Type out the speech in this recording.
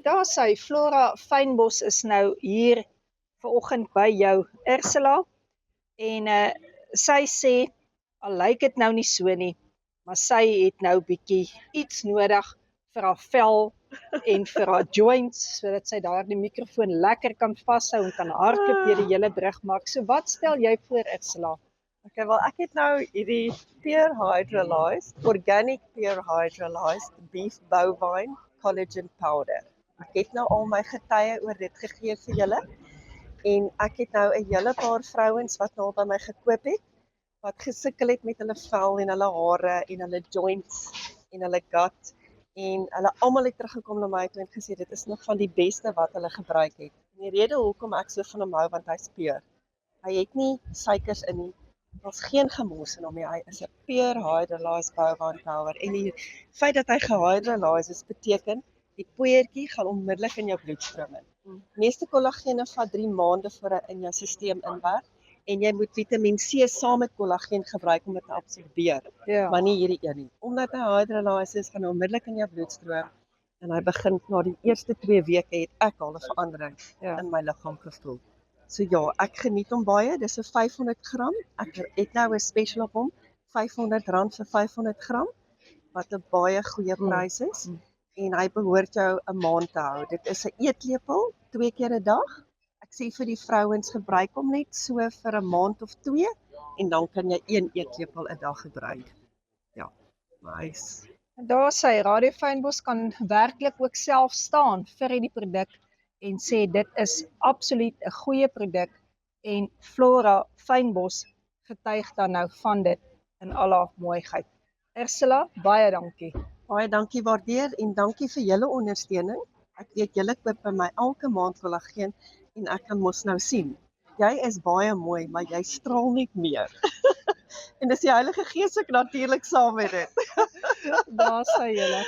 Daar sy, Flora Fynbos is nou hier vanoggend by jou, Ursula. En sy sê, al lyk dit nou nie so nie, maar sy het nou bietjie iets nodig vir haar vel en vir haar joints, sodat sy daar die mikrofoon lekker kan vashou en kan hardloop deur die hele brug maak. So wat stel jy voor, Ursula? Okay, wel ek het nou hierdie Pure Hydrolyzed, Organic Pure Hydrolyzed Beef Bovine Collagen Powder. Ek het nou al my getuie oor dit gegee vir julle. En ek het nou 'n hele paar vrouens wat nou by my gekoop het, wat gesukkel het met hulle vel en hulle hare en hulle joints en hulle gut. En hulle almal het teruggekom na my toe en gesê dit is nog van die beste wat hulle gebruik het. En die rede hoekom ek so van hom hou, want hy's pure. Hy het nie suikers in nie. Daar's geen gemos in hom nie. Hy is 'n pure hydrolyzed bovine powder. En die feit dat hy gehydrolyse is, beteken die poeiertjie gaan onmiddellik in jou bloedstroom in. Meeste kollagene vat 3 maande voor hy in jou stelsel inwerk en jy moet Vitamiin C saam met kollageen gebruik om dit te absorbeer, Ja. maar nie hierdie een nie. Omdat hy hydrolyse is, gaan hy onmiddellik in jou bloedstroom en hy begin na die eerste 2 weke het ek al 'n verandering in my liggaam gevoel. So ja, ek geniet hom baie. Dis 'n 500 gram. Ek het nou 'n special op hom, R500 vir 500 gram, wat 'n baie goeie prys is. En hy behoort jou 'n maand te hou. Dit is 'n eetlepel 2 keer 'n dag. Ek sê vir die vrouens gebruik hom net so vir 'n maand of 2 en dan kan jy 1 eetlepel 'n dag gebruik. Ja, nice. Daar sy, Radio Fynbos kan werklik ook self staan vir hierdie produk en sê dit is absoluut 'n goeie produk en Flora Fynbos getuig dan nou van dit in al haar mooiheid. Ursula, baie dankie. Baie dankie waardeer en dankie vir julle ondersteuning. Ek weet julle koop by my elke maand kollageen en ek kan mos nou sien. Jy is baie mooi, maar jy straal net meer. En dis die Heilige Gees ook natuurlik saam met dit. Daar sy julle.